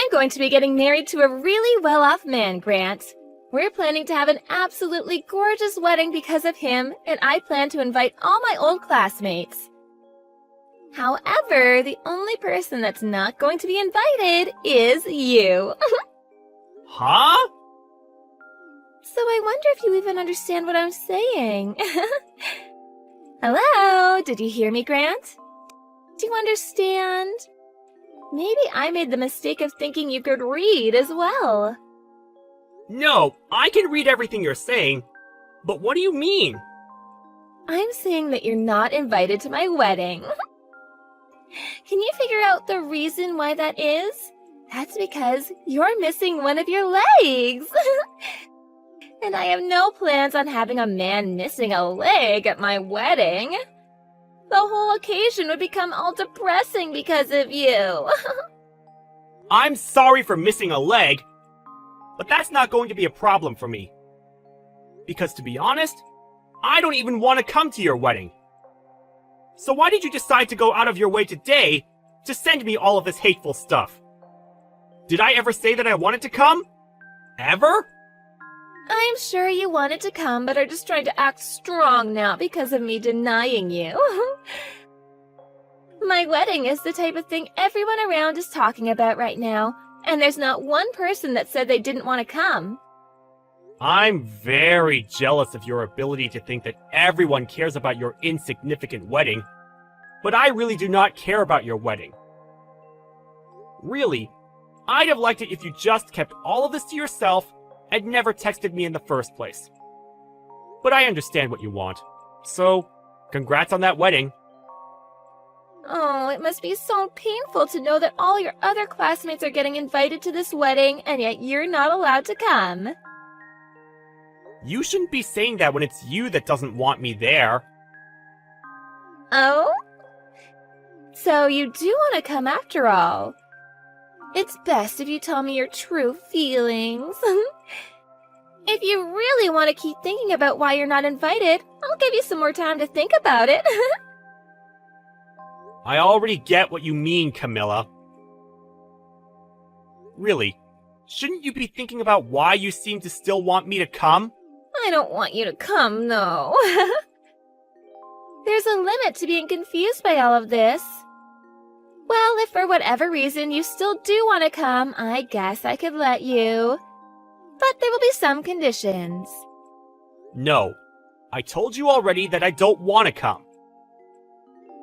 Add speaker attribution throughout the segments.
Speaker 1: I'm going to be getting married to a really well-off man, Grant. We're planning to have an absolutely gorgeous wedding because of him, and I plan to invite all my old classmates. However, the only person that's not going to be invited is you.
Speaker 2: Huh?
Speaker 1: So I wonder if you even understand what I'm saying. Hello? Did you hear me, Grant? Do you understand? Maybe I made the mistake of thinking you could read as well.
Speaker 2: No, I can read everything you're saying, but what do you mean?
Speaker 1: I'm saying that you're not invited to my wedding. Can you figure out the reason why that is? That's because you're missing one of your legs. And I have no plans on having a man missing a leg at my wedding. The whole occasion would become all depressing because of you.
Speaker 2: I'm sorry for missing a leg, but that's not going to be a problem for me. Because to be honest, I don't even want to come to your wedding. So why did you decide to go out of your way today to send me all of this hateful stuff? Did I ever say that I wanted to come? Ever?
Speaker 1: I'm sure you wanted to come, but are just trying to act strong now because of me denying you. My wedding is the type of thing everyone around is talking about right now, and there's not one person that said they didn't want to come.
Speaker 2: I'm very jealous of your ability to think that everyone cares about your insignificant wedding, but I really do not care about your wedding. Really, I'd have liked it if you just kept all of this to yourself and never texted me in the first place. But I understand what you want, so congrats on that wedding.
Speaker 1: Oh, it must be so painful to know that all your other classmates are getting invited to this wedding, and yet you're not allowed to come.
Speaker 2: You shouldn't be saying that when it's you that doesn't want me there.
Speaker 1: Oh? So you do want to come after all. It's best if you tell me your true feelings. If you really want to keep thinking about why you're not invited, I'll give you some more time to think about it.
Speaker 2: I already get what you mean, Camilla. Really, shouldn't you be thinking about why you seem to still want me to come?
Speaker 1: I don't want you to come, no. There's a limit to being confused by all of this. Well, if for whatever reason you still do want to come, I guess I could let you. But there will be some conditions.
Speaker 2: No, I told you already that I don't want to come.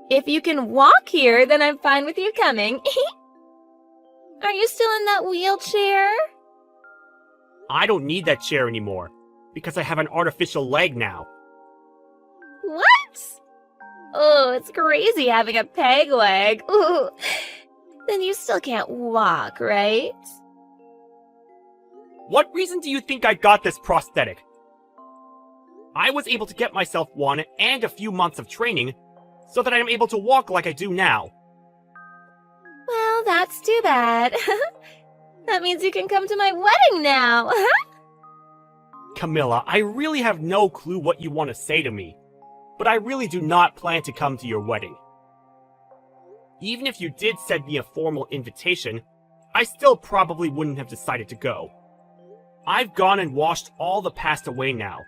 Speaker 1: If you can walk here, then I'm fine with you coming. Are you still in that wheelchair?
Speaker 2: I don't need that chair anymore, because I have an artificial leg now.
Speaker 1: What? Oh, it's crazy having a peg leg. Ooh. Then you still can't walk, right?
Speaker 2: What reason do you think I got this prosthetic? I was able to get myself one and a few months of training so that I am able to walk like I do now.
Speaker 1: Well, that's too bad. That means you can come to my wedding now.
Speaker 2: Camilla, I really have no clue what you want to say to me, but I really do not plan to come to your wedding. Even if you did send me a formal invitation, I still probably wouldn't have decided to go. I've gone and washed all the past away now,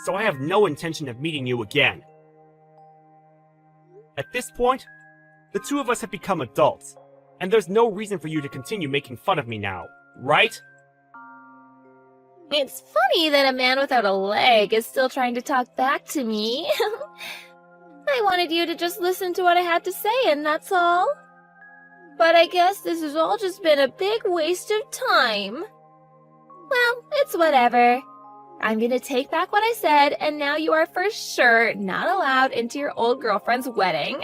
Speaker 2: so I have no intention of meeting you again. At this point, the two of us have become adults, and there's no reason for you to continue making fun of me now, right?
Speaker 1: It's funny that a man without a leg is still trying to talk back to me. I wanted you to just listen to what I had to say, and that's all. But I guess this has all just been a big waste of time. Well, it's whatever. I'm gonna take back what I said, and now you are for sure not allowed into your old girlfriend's wedding.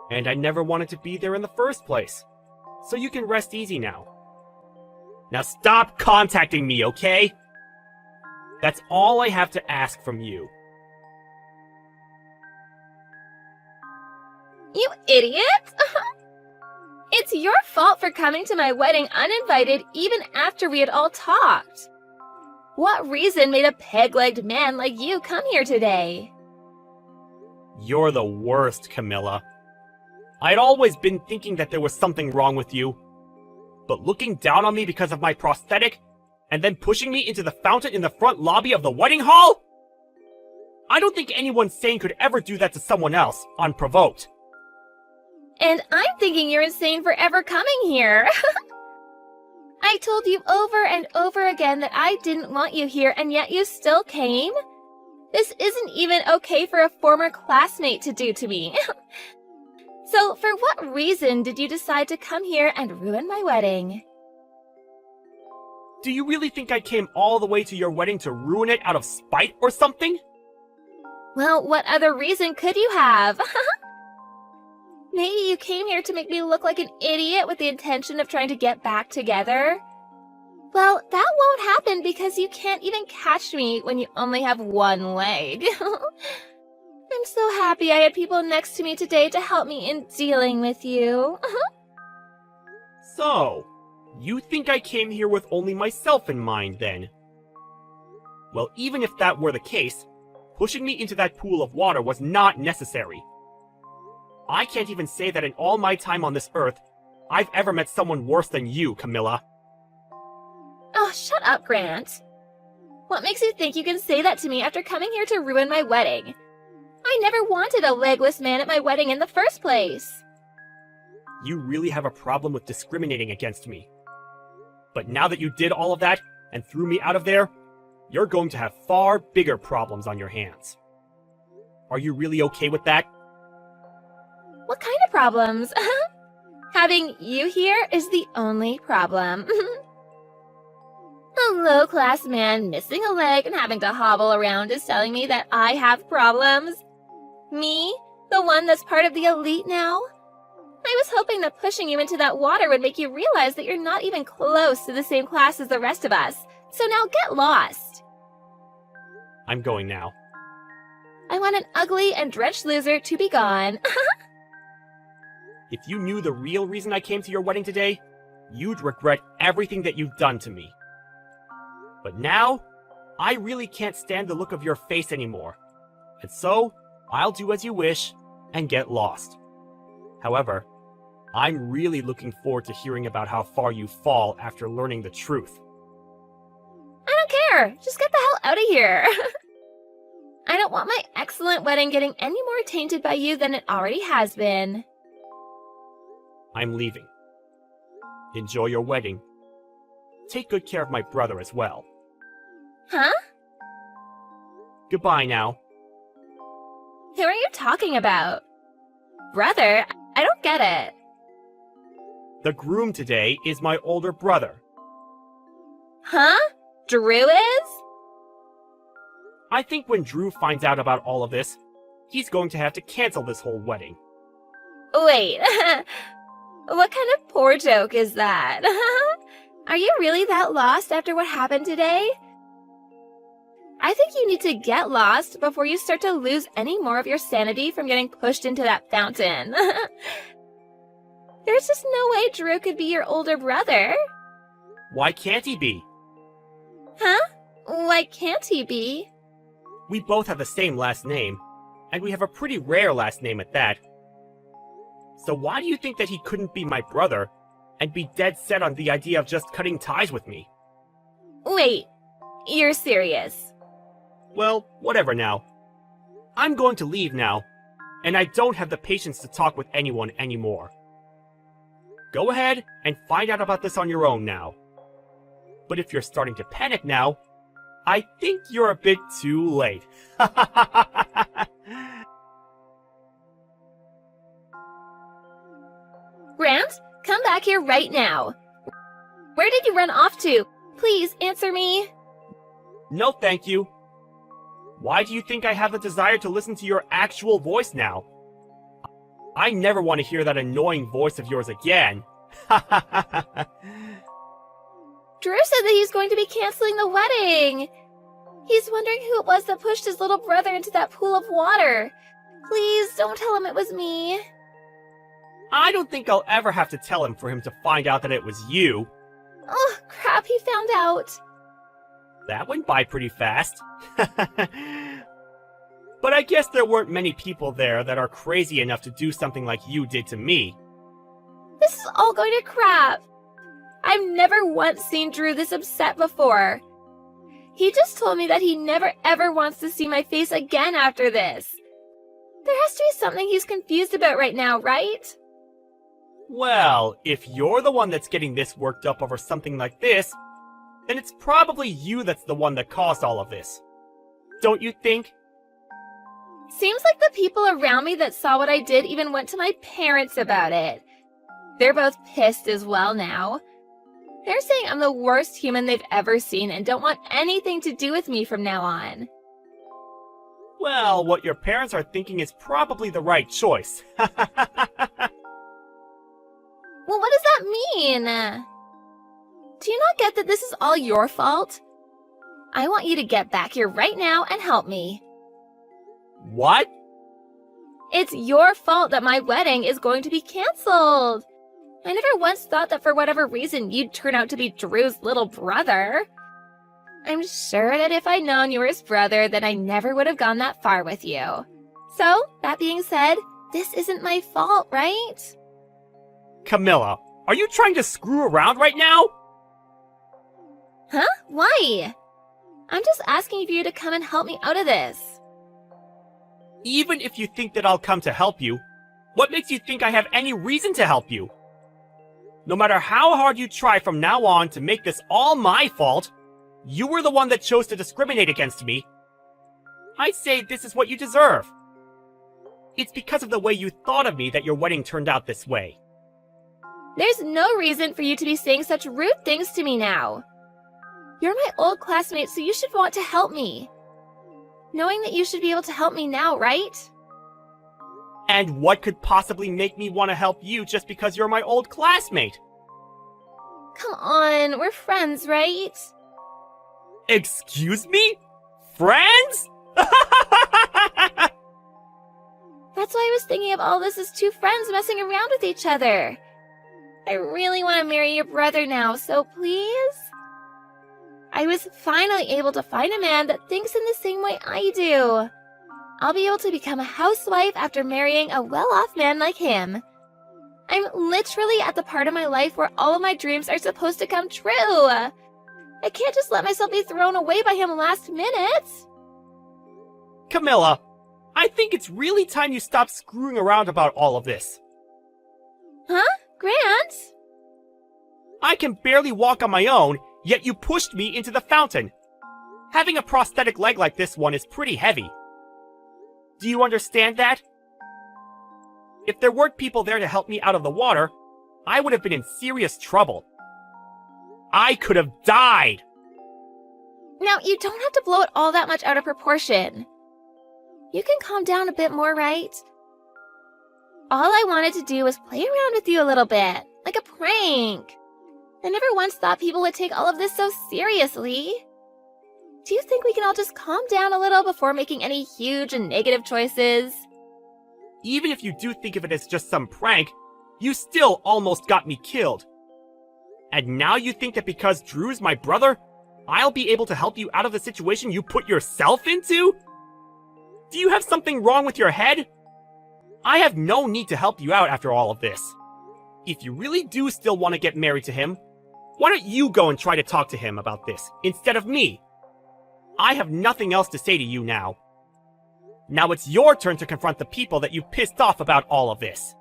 Speaker 2: And I never wanted to be there in the first place, so you can rest easy now. Now stop contacting me, okay? That's all I have to ask from you.
Speaker 1: You idiot! It's your fault for coming to my wedding uninvited even after we had all talked. What reason made a peg-legged man like you come here today?
Speaker 2: You're the worst, Camilla. I'd always been thinking that there was something wrong with you, But looking down on me because of my prosthetic, and then pushing me into the fountain in the front lobby of the wedding hall? I don't think anyone sane could ever do that to someone else, unprovoked.
Speaker 1: And I'm thinking you're insane for ever coming here. I told you over and over again that I didn't want you here, and yet you still came? This isn't even okay for a former classmate to do to me. So, for what reason did you decide to come here and ruin my wedding?
Speaker 2: Do you really think I came all the way to your wedding to ruin it out of spite or something?
Speaker 1: Well, what other reason could you have? Maybe you came here to make me look like an idiot with the intention of trying to get back together? Well, that won't happen because you can't even catch me when you only have one leg. I'm so happy I had people next to me today to help me in dealing with you.
Speaker 2: So, you think I came here with only myself in mind, then? Well, even if that were the case, pushing me into that pool of water was not necessary. I can't even say that in all my time on this earth, I've ever met someone worse than you, Camilla.
Speaker 1: Oh, shut up, Grant. What makes you think you can say that to me after coming here to ruin my wedding? I never wanted a legless man at my wedding in the first place.
Speaker 2: You really have a problem with discriminating against me. But now that you did all of that and threw me out of there, you're going to have far bigger problems on your hands. Are you really okay with that?
Speaker 1: What kind of problems? Having you here is the only problem. A low-class man missing a leg and having to hobble around is telling me that I have problems? Me? The one that's part of the elite now? I was hoping that pushing you into that water would make you realize that you're not even close to the same class as the rest of us. So now get lost.
Speaker 2: I'm going now.
Speaker 1: I want an ugly and drenched loser to be gone.
Speaker 2: If you knew the real reason I came to your wedding today, you'd regret everything that you've done to me. But now, I really can't stand the look of your face anymore. And so, I'll do as you wish and get lost. However, I'm really looking forward to hearing about how far you fall after learning the truth.
Speaker 1: I don't care. Just get the hell out of here. I don't want my excellent wedding getting any more tainted by you than it already has been.
Speaker 2: I'm leaving. Enjoy your wedding. Take good care of my brother as well.
Speaker 1: Huh?
Speaker 2: Goodbye now.
Speaker 1: Who are you talking about? Brother? I don't get it.
Speaker 2: The groom today is my older brother.
Speaker 1: Huh? Drew is?
Speaker 2: I think when Drew finds out about all of this, he's going to have to cancel this whole wedding.
Speaker 1: Wait, what kind of poor joke is that? Are you really that lost after what happened today? I think you need to get lost before you start to lose any more of your sanity from getting pushed into that fountain. There's just no way Drew could be your older brother.
Speaker 2: Why can't he be?
Speaker 1: Huh? Why can't he be?
Speaker 2: We both have the same last name, and we have a pretty rare last name at that. So why do you think that he couldn't be my brother and be dead set on the idea of just cutting ties with me?
Speaker 1: Wait, you're serious?
Speaker 2: Well, whatever now. I'm going to leave now, and I don't have the patience to talk with anyone anymore. Go ahead and find out about this on your own now. But if you're starting to panic now, I think you're a bit too late.
Speaker 1: Grant, come back here right now. Where did you run off to? Please answer me.
Speaker 2: No, thank you. Why do you think I have the desire to listen to your actual voice now? I never want to hear that annoying voice of yours again.
Speaker 1: Drew said that he's going to be canceling the wedding. He's wondering who it was that pushed his little brother into that pool of water. Please don't tell him it was me.
Speaker 2: I don't think I'll ever have to tell him for him to find out that it was you.
Speaker 1: Oh, crap, he found out.
Speaker 2: That went by pretty fast. But I guess there weren't many people there that are crazy enough to do something like you did to me.
Speaker 1: This is all going to crap. I've never once seen Drew this upset before. He just told me that he never ever wants to see my face again after this. There has to be something he's confused about right now, right?
Speaker 2: Well, if you're the one that's getting this worked up over something like this, then it's probably you that's the one that caused all of this. Don't you think?
Speaker 1: Seems like the people around me that saw what I did even went to my parents about it. They're both pissed as well now. They're saying I'm the worst human they've ever seen and don't want anything to do with me from now on.
Speaker 2: Well, what your parents are thinking is probably the right choice.
Speaker 1: Well, what does that mean? Do you not get that this is all your fault? I want you to get back here right now and help me.
Speaker 2: What?
Speaker 1: It's your fault that my wedding is going to be canceled. I never once thought that for whatever reason you'd turn out to be Drew's little brother. I'm sure that if I'd known you were his brother, then I never would have gone that far with you. So, that being said, this isn't my fault, right?
Speaker 2: Camilla, are you trying to screw around right now?
Speaker 1: Huh? Why? I'm just asking for you to come and help me out of this.
Speaker 2: Even if you think that I'll come to help you, what makes you think I have any reason to help you? No matter how hard you try from now on to make this all my fault, you were the one that chose to discriminate against me. I say this is what you deserve. It's because of the way you thought of me that your wedding turned out this way.
Speaker 1: There's no reason for you to be saying such rude things to me now. You're my old classmate, so you should want to help me. Knowing that you should be able to help me now, right?
Speaker 2: And what could possibly make me want to help you just because you're my old classmate?
Speaker 1: Come on, we're friends, right?
Speaker 2: Excuse me? Friends?
Speaker 1: That's why I was thinking of all this as two friends messing around with each other. I really want to marry your brother now, so please? I was finally able to find a man that thinks in the same way I do. I'll be able to become a housewife after marrying a well-off man like him. I'm literally at the part of my life where all of my dreams are supposed to come true. I can't just let myself be thrown away by him last minute.
Speaker 2: Camilla, I think it's really time you stop screwing around about all of this.
Speaker 1: Huh? Grant?
Speaker 2: I can barely walk on my own, yet you pushed me into the fountain. Having a prosthetic leg like this one is pretty heavy. Do you understand that? If there weren't people there to help me out of the water, I would have been in serious trouble. I could have died!
Speaker 1: Now, you don't have to blow it all that much out of proportion. You can calm down a bit more, right? All I wanted to do was play around with you a little bit, like a prank. I never once thought people would take all of this so seriously. Do you think we can all just calm down a little before making any huge and negative choices?
Speaker 2: Even if you do think of it as just some prank, you still almost got me killed. And now you think that because Drew's my brother, I'll be able to help you out of the situation you put yourself into? Do you have something wrong with your head? I have no need to help you out after all of this. If you really do still want to get married to him, why don't you go and try to talk to him about this, instead of me? I have nothing else to say to you now. Now it's your turn to confront the people that you pissed off about all of this.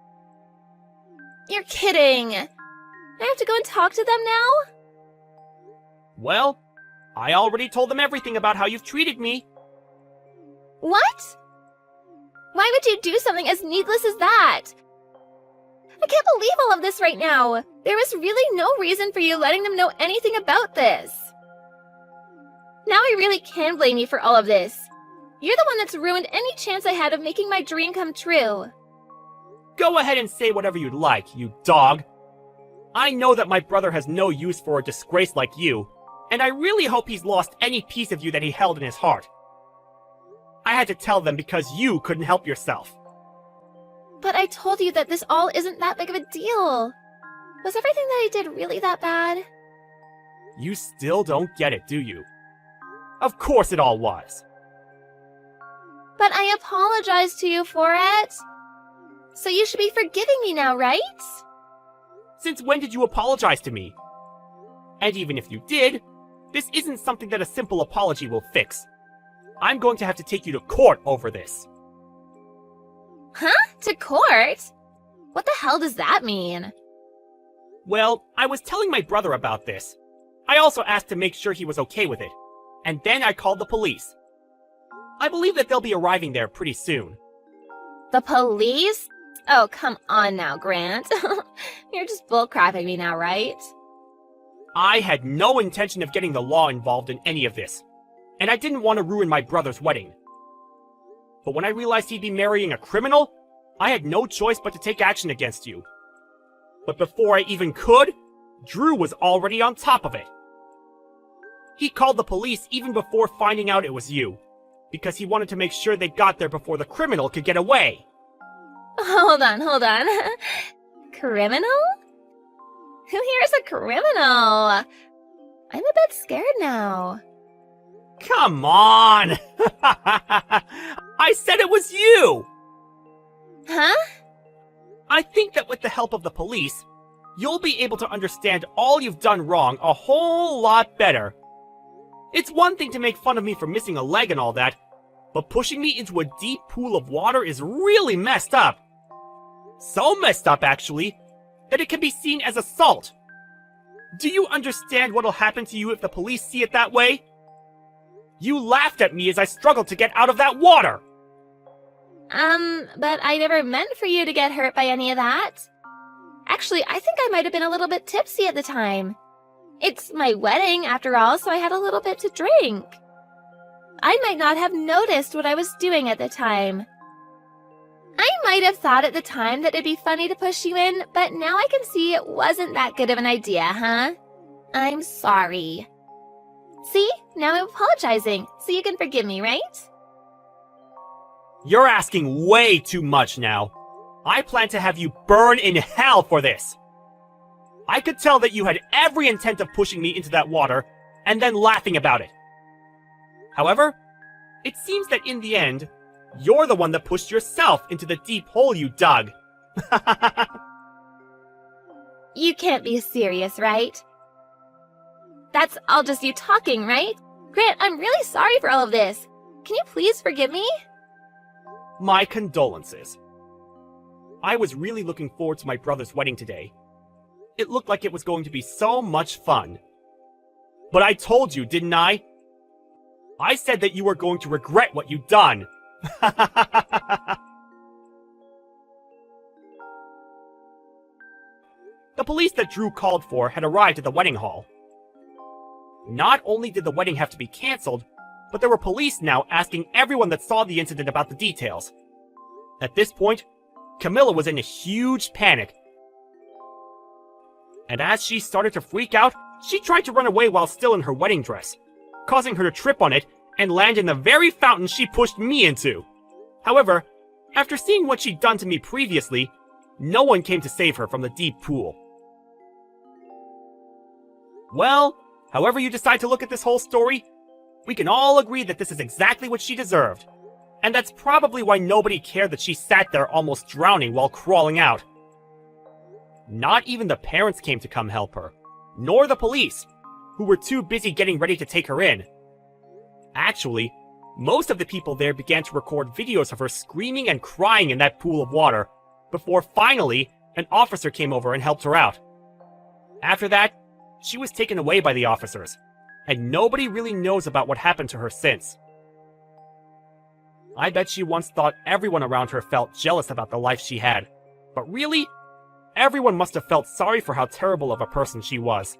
Speaker 1: You're kidding! I have to go and talk to them now?
Speaker 2: Well, I already told them everything about how you've treated me.
Speaker 1: What? Why would you do something as needless as that? I can't believe all of this right now. There was really no reason for you letting them know anything about this. Now I really can blame you for all of this. You're the one that's ruined any chance I had of making my dream come true.
Speaker 2: Go ahead and say whatever you'd like, you dog. I know that my brother has no use for a disgrace like you, and I really hope he's lost any piece of you that he held in his heart. I had to tell them because you couldn't help yourself.
Speaker 1: But I told you that this all isn't that big of a deal. Was everything that I did really that bad?
Speaker 2: You still don't get it, do you? Of course it all was.
Speaker 1: But I apologized to you for it. So you should be forgiving me now, right?
Speaker 2: Since when did you apologize to me? And even if you did, this isn't something that a simple apology will fix. I'm going to have to take you to court over this.
Speaker 1: Huh? To court? What the hell does that mean?
Speaker 2: Well, I was telling my brother about this. I also asked to make sure he was okay with it. And then I called the police. I believe that they'll be arriving there pretty soon.
Speaker 1: The police? Oh, come on now, Grant. You're just bullcrapping me now, right?
Speaker 2: I had no intention of getting the law involved in any of this, and I didn't want to ruin my brother's wedding. But when I realized he'd be marrying a criminal, I had no choice but to take action against you. But before I even could, Drew was already on top of it. He called the police even before finding out it was you, because he wanted to make sure they got there before the criminal could get away.
Speaker 1: Hold on. Criminal? Who here is a criminal? I'm a bit scared now.
Speaker 2: Come on! I said it was you!
Speaker 1: Huh?
Speaker 2: I think that with the help of the police, you'll be able to understand all you've done wrong a whole lot better. It's one thing to make fun of me for missing a leg and all that, but pushing me into a deep pool of water is really messed up. So messed up, actually, that it can be seen as assault. Do you understand what'll happen to you if the police see it that way? You laughed at me as I struggled to get out of that water!
Speaker 1: But I never meant for you to get hurt by any of that. Actually, I think I might have been a little bit tipsy at the time. It's my wedding, after all, so I had a little bit to drink. I might not have noticed what I was doing at the time. I might have thought at the time that it'd be funny to push you in, but now I can see it wasn't that good of an idea, huh? I'm sorry. See? Now I'm apologizing, so you can forgive me, right?
Speaker 2: You're asking way too much now. I plan to have you burn in hell for this. I could tell that you had every intent of pushing me into that water, and then laughing about it. However, it seems that in the end, you're the one that pushed yourself into the deep hole you dug.
Speaker 1: You can't be serious, right? That's all just you talking, right? Grant, I'm really sorry for all of this. Can you please forgive me?
Speaker 2: My condolences. I was really looking forward to my brother's wedding today. It looked like it was going to be so much fun. But I told you, didn't I? I said that you were going to regret what you'd done. The police that Drew called for had arrived at the wedding hall. Not only did the wedding have to be cancelled, but there were police now asking everyone that saw the incident about the details. At this point, Camilla was in a huge panic. And as she started to freak out, she tried to run away while still in her wedding dress, causing her to trip on it and land in the very fountain she pushed me into. However, after seeing what she'd done to me previously, no one came to save her from the deep pool. Well, however you decide to look at this whole story, we can all agree that this is exactly what she deserved. And that's probably why nobody cared that she sat there almost drowning while crawling out. Not even the parents came to come help her, nor the police, who were too busy getting ready to take her in. Actually, most of the people there began to record videos of her screaming and crying in that pool of water, before finally an officer came over and helped her out. After that, she was taken away by the officers, and nobody really knows about what happened to her since. I bet she once thought everyone around her felt jealous about the life she had, but really, everyone must have felt sorry for how terrible of a person she was.